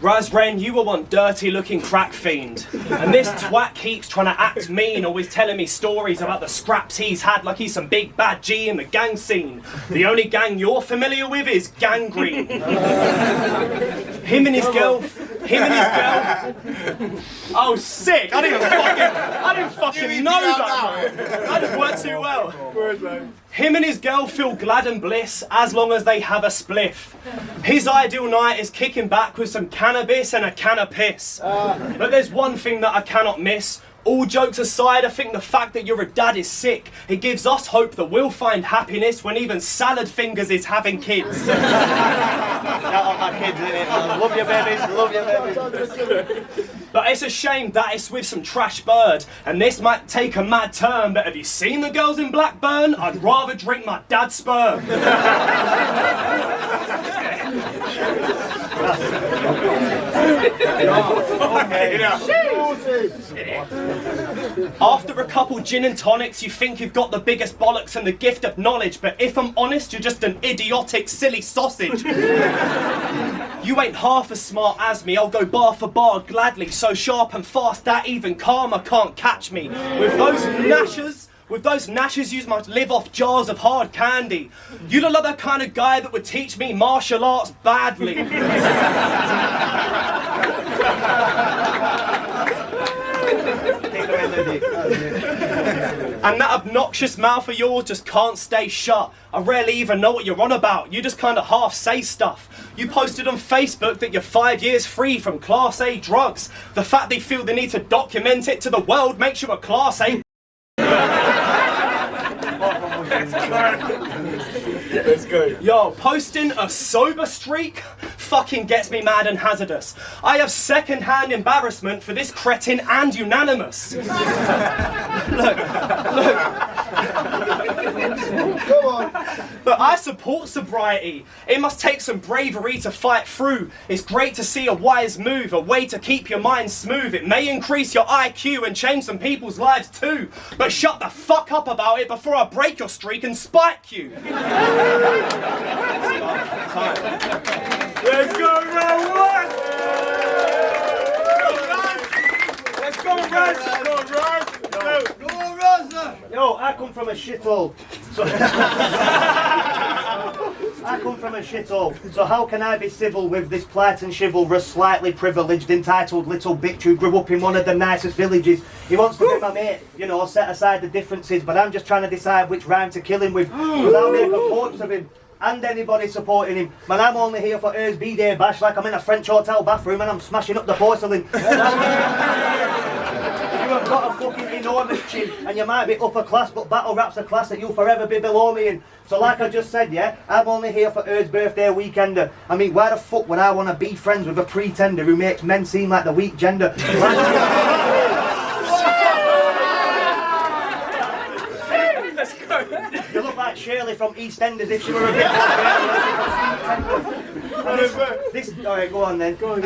RAZ REN, you were one dirty looking crack fiend. And this twat keeps trying to act mean, always telling me stories about the scraps he's had like he's some big bad G in the gang scene. The only gang you're familiar with is Gangrene. Him and his girl. Oh, sick! I didn't fucking know that. I just worked too well. Him and his girl feel glad and bliss as long as they have a spliff. His ideal night is kicking back with some cannabis and a can of piss. But there's one thing that I cannot miss. All jokes aside, I think the fact that you're a dad is sick. It gives us hope that we'll find happiness when even Salad Fingers is having kids. Shout out my kids, innit? Love you, babies. Love you, babies. But it's a shame that it's with some trash bird, and this might take a mad turn, but have you seen the girls in Blackburn? I'd rather drink my dad's sperm. After a couple gin and tonics, you think you've got the biggest bollocks and the gift of knowledge, but if I'm honest, you're just an idiotic, silly sausage. You ain't half as smart as me, I'll go bar for bar gladly, so sharp and fast that even karma can't catch me. With those gnashers, you must live off jars of hard candy. You look like the kind of guy that would teach me martial arts badly. And that obnoxious mouth of yours just can't stay shut. I rarely even know what you're on about. You just kind of half say stuff. You posted on Facebook that you're 5 years free from Class A drugs. The fact they feel the need to document it to the world makes you a Class A. Let's go. Yo, posting a sober streak fucking gets me mad and hazardous. I have second-hand embarrassment for this cretin and unanimous. Look. Come on. But I support sobriety. It must take some bravery to fight through. It's great to see a wise move, a way to keep your mind smooth. It may increase your IQ and change some people's lives too. But shut the fuck up about it before I break your streak and spike you. Let's go, round one! Let's go, Raz! Go on, Raz! Yo, I come from a shithole. So how can I be civil with this plight and chivalrous, slightly privileged, entitled little bitch who grew up in one of the nicest villages? He wants to be my mate, you know, set aside the differences, but I'm just trying to decide which rhyme to kill him with, because I'll make a corpse of him. And anybody supporting him. Man, I'm only here for Earth's B-Day bash like I'm in a French hotel bathroom and I'm smashing up the porcelain. You have got a fucking enormous chin and you might be upper class, but battle rap's a class that you'll forever be below me in. So like I just said, yeah, I'm only here for Earth's birthday weekender. I mean, why the fuck would I want to be friends with a pretender who makes men seem like the weak gender? You look like Shirley from EastEnders if she were a bit Alright, go on then. Go on,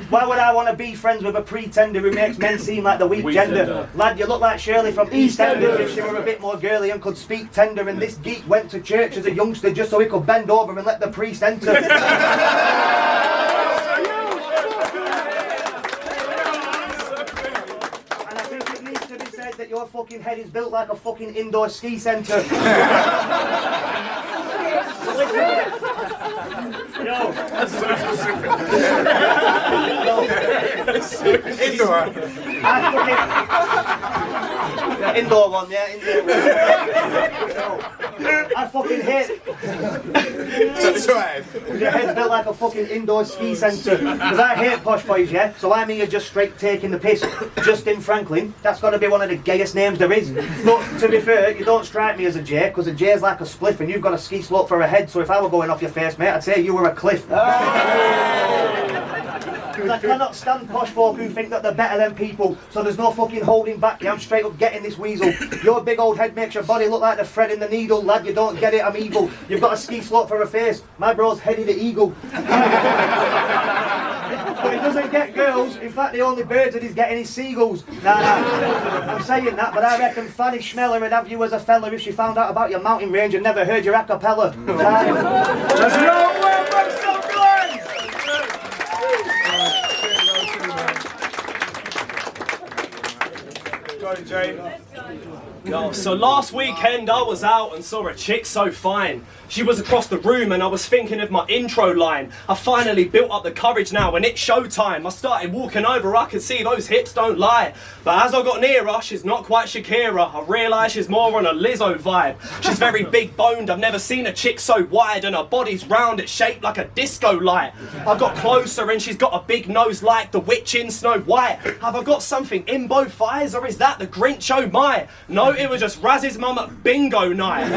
why would I want to be friends with a pretender who makes men seem like the weak gender? Lad, you look like Shirley from EastEnders if she were a bit more girly and could speak tender, and this geek went to church as a youngster just so he could bend over and let the priest enter. That your fucking head is built like a fucking indoor ski centre. Yo. That's so specific. Indoor. Indoor one, yeah, indoor one. I fucking hate. That's right. Your head's built like a fucking indoor ski centre. Because I hate posh boys, yeah? So I'm here just straight taking the piss. Justin Franklin, that's got to be one of the gayest names there is. But to be fair, you don't strike me as a J, because a J's like a spliff and you've got a ski slope for a head, so if I were going off your face, mate, I'd say you were a cliff. I cannot stand posh folk who think that they're better than people, so there's no fucking holding back. I'm straight up getting this weasel. Your big old head makes your body look like the thread in the needle. Lad, you don't get it, I'm evil. You've got a ski slope for a face. My bro's headed the eagle. But he doesn't get girls. In fact, the only birds that he's getting is seagulls. Nah, I'm saying that, but I reckon Fanny Schmeller would have you as a fella if she found out about your mountain range and never heard your a cappella. There's no way, so good! going, Jay. No, so last weekend I was out and saw a chick so fine. She was across the room and I was thinking of my intro line. I finally built up the courage now when it's showtime. I started walking over, I could see those hips don't lie. But as I got nearer, she's not quite Shakira. I realised she's more on a Lizzo vibe. She's very big boned, I've never seen a chick so wide, and her body's round, it's shaped like a disco light. I got closer and she's got a big nose like the witch in Snow White. Have I got something in both eyes, or is that the Grinch oh my? No, it was just Raz's mum at bingo night.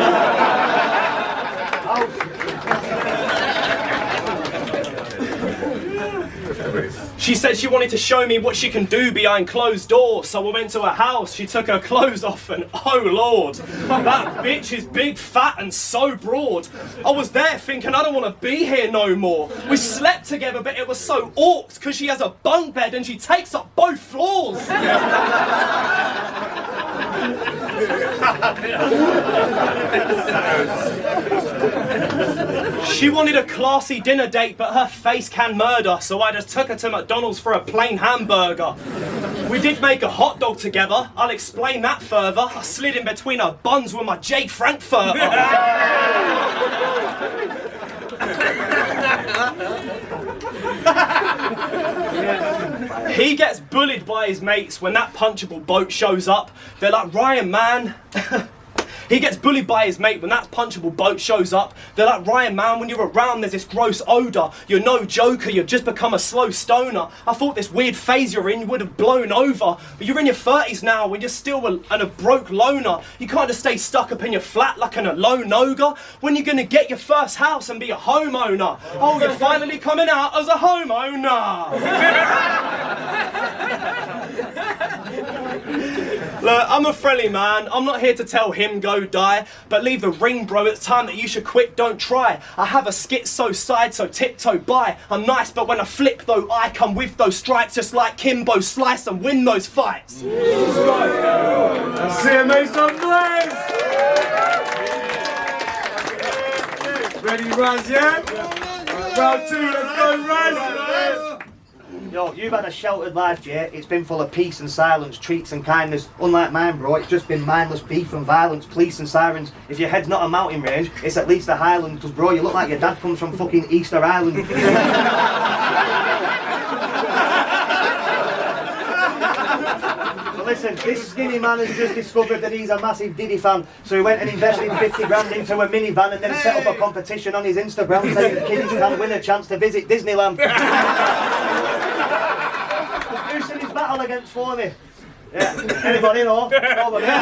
She said she wanted to show me what she can do behind closed doors, so I went to her house, she took her clothes off and oh lord, that bitch is big, fat and so broad. I was there thinking I don't want to be here no more. We slept together but it was so awkward because she has a bunk bed and she takes up both floors. She wanted a classy dinner date, but her face can murder, so I just took her to McDonald's for a plain hamburger. We did make a hot dog together, I'll explain that further. I slid in between her buns with my J. Frankfurter. He gets bullied by his mates when that punchable boat shows up. They're like, Ryan, man. He gets bullied by his mate when that punchable boat shows up. They're like, Ryan, man, when you're around, there's this gross odour. You're no joker, you've just become a slow stoner. I thought this weird phase you're in would have blown over. But you're in your 30s now and you're still a broke loner. You can't just stay stuck up in your flat like an alone ogre. When you're going to get your first house and be a homeowner? Oh, you're finally coming out as a homeowner. Look, I'm a friendly man, I'm not here to tell him go die, but leave the ring, bro, it's time that you should quit, don't try. I have a schizo side, so tiptoe by. I'm nice, but when I flip though, I come with those strikes, just like Kimbo, slice and win those fights. Let's see him make some noise! Ready, Raz, yeah? Round two, let's go, Raz! Yo, you've had a sheltered life, Jay. It's been full of peace and silence, treats and kindness. Unlike mine, bro, it's just been mindless beef and violence, police and sirens. If your head's not a mountain range, it's at least a highland. Because, bro, you look like your dad comes from fucking Easter Island. But listen, this skinny man has just discovered that he's a massive Diddy fan. So he went and invested 50 grand into a minivan and then set up a competition on his Instagram saying that kiddies can win a chance to visit Disneyland. Who's in his battle against for me? Yeah. Anybody know? Over there.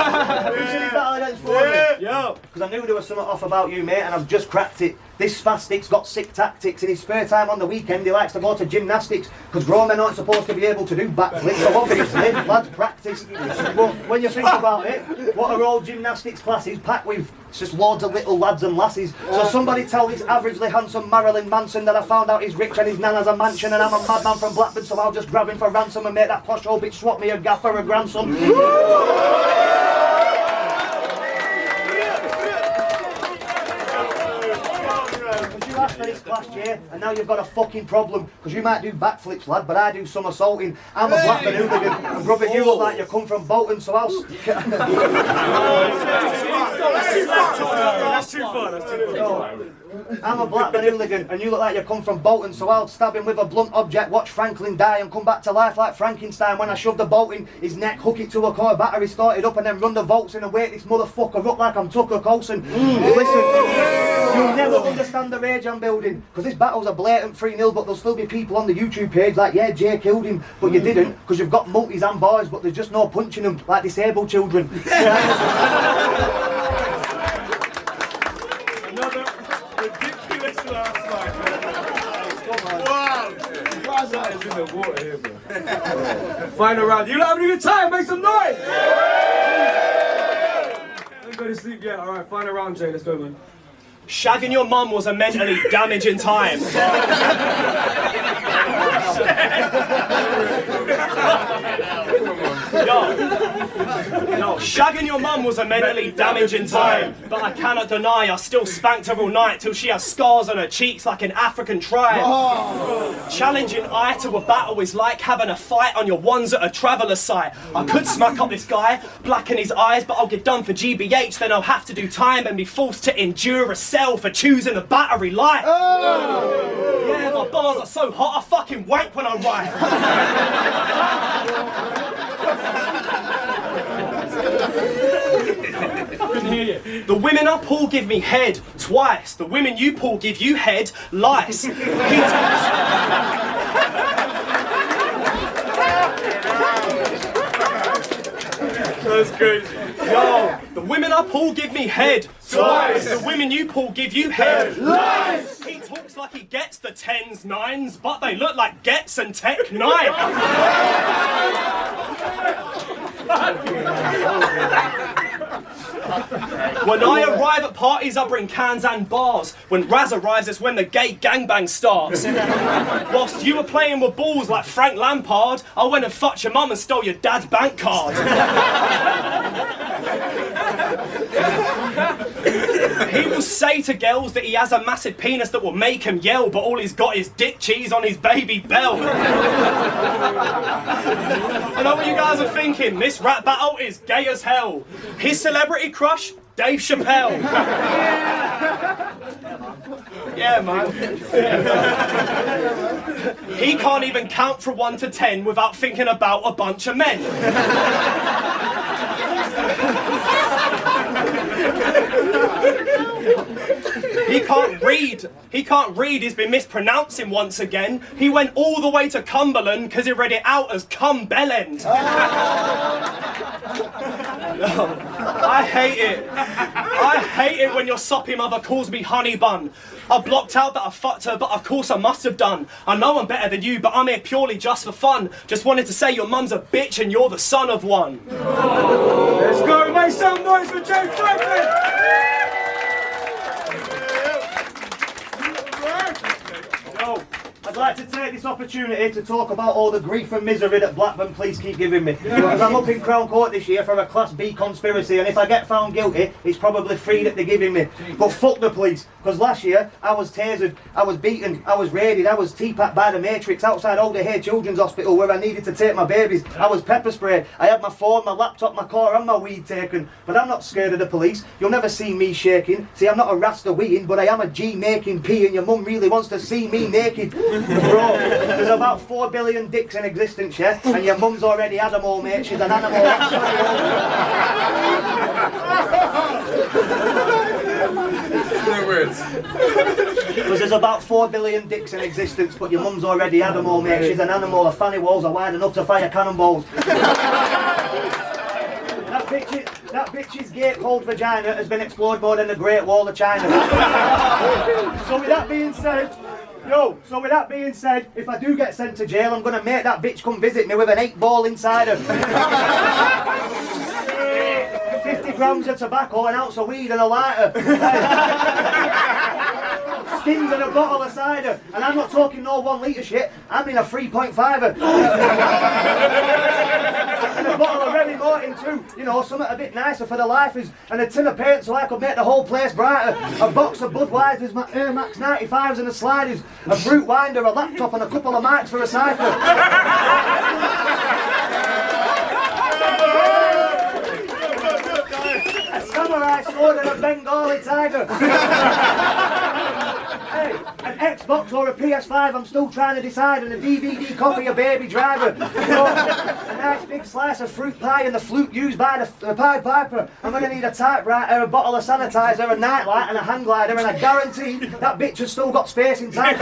Who's in his battle against for me? Yo. Because I knew there was something off about you, mate, and I've just cracked it. This spastic's got sick tactics. In his spare time on the weekend, he likes to go to gymnastics because grown men aren't supposed to be able to do backflips. So obviously, lads practice. But when you think about it, what are all gymnastics classes packed with? It's just loads of little lads and lasses. So somebody tell this averagely handsome Marilyn Manson that I found out he's rich and his nan has a mansion and I'm a madman from Blackburn, so I'll just grab him for ransom and make that posh old bitch swap me a gaff for a grandson. You asked for this class, Jay, and now you've got a fucking problem. Because you might do backflips, lad, but I do somersaulting. I'm a Blackburn hooligan, and brother, you look like you come from Bolton, so I'll... That's too far, that's too far. I'm a Blackburn hooligan, and you look like you come from Bolton, so I'll stab him with a blunt object, watch Franklin die, and come back to life like Frankenstein when I shove the bolt in his neck, hook it to a core battery, start it up, and then run the volts in and wake this motherfucker up like I'm Tucker Carlson. Listen, you'll never understand the rage I'm building, because this battle's a blatant 3-0, but there'll still be people on the YouTube page like, yeah, Jay killed him, but you didn't, because you've got multis and boys, but there's just no punching them like disabled children. Another ridiculous last night. Wow! Raz is in the water here, bro. Final round. You lot having a good time? Make some noise! Don't go to sleep yet. Alright, final round, Jay. Let's go, man. Shagging your mum was a mentally damaging time. Yo, shagging your mum was a mentally damaging time, but I cannot deny I still spanked her all night till she has scars on her cheeks like an African tribe. Challenging eye to a battle is like having a fight on your ones at a traveller site. I could smack up this guy, blacken his eyes, but I'll get done for GBH, then I'll have to do time and be forced to endure a cell for choosing the battery life. Yeah, my bars are so hot I fucking wank when I write. The women I pull give me head twice. The women you pull give you head lice. That's crazy. Yo, the women I pull give me head twice. The women you pull give you head lice. He talks like he gets the 10s, 9s, but they look like gets and tech 9. When I arrive at parties, I bring cans and bars. When Raz arrives, it's when the gay gangbang starts. Whilst you were playing with balls like Frank Lampard, I went and fucked your mum and stole your dad's bank card. He will say to girls that he has a massive penis that will make him yell, but all he's got is dick cheese on his baby belt. I know what you guys are thinking. This rap battle is gay as hell. His celebrity crush, Dave Chappelle. Yeah, man. He can't even count from 1 to 10 without thinking about a bunch of men. He can't read, he's been mispronouncing once again. He went all the way to Cumberland because he read it out as Cumbellend. I hate it. I hate it when your soppy mother calls me honey bun. I blocked out that I fucked her, but of course I must have done. I know I'm better than you, but I'm here purely just for fun. Just wanted to say your mum's a bitch and you're the son of one. Let's go, make some noise for Joe Franklin! So, I'd like to take this opportunity to talk about all the grief and misery that Blackburn police keep giving me. Because I'm up in Crown Court this year for a Class B conspiracy, and if I get found guilty, it's probably 3 that they're giving me. But fuck the police, because last year I was tasered, I was beaten, I was raided, I was teapacked by the Matrix outside Alder Hay Children's Hospital where I needed to take my babies. I was pepper sprayed, I had my phone, my laptop, my car and my weed taken. But I'm not scared of the police, you'll never see me shaking. See, I'm not a Rasta weeing, but I am a G making P, and your mum really wants to see me naked. Bro, there's about 4 billion dicks in existence, yeah? And your mum's already had them all, mate. She's an animal. No words. Because there's about 4 billion dicks in existence, but your mum's already had them all, mate. She's an animal. Her fanny walls are wide enough to fire cannonballs. That bitch's gate-cold vagina has been explored more than the Great Wall of China. So with that being said, if I do get sent to jail, I'm going to make that bitch come visit me with an 8-ball inside her. 50 grams of tobacco, an ounce of weed and a lighter. Skins and a bottle of cider. And I'm not talking no 1 litre shit, I'm in a 3.5er. And a bottle of Remy Martin too, you know, something a bit nicer for the lifers. And a tin of paint so I could make the whole place brighter. A box of Budweisers, my Air Max 95s and the sliders. A fruit winder, a laptop and a couple of mics for a cipher. A samurai sword and a Bengali tiger. Hey, an Xbox or a PS5, I'm still trying to decide, and a DVD copy of Baby Driver. You know, a nice big slice of fruit pie and the flute used by the Pied Piper. I'm going to need a typewriter, a bottle of sanitizer, a nightlight and a hang glider, and I guarantee that bitch has still got space inside.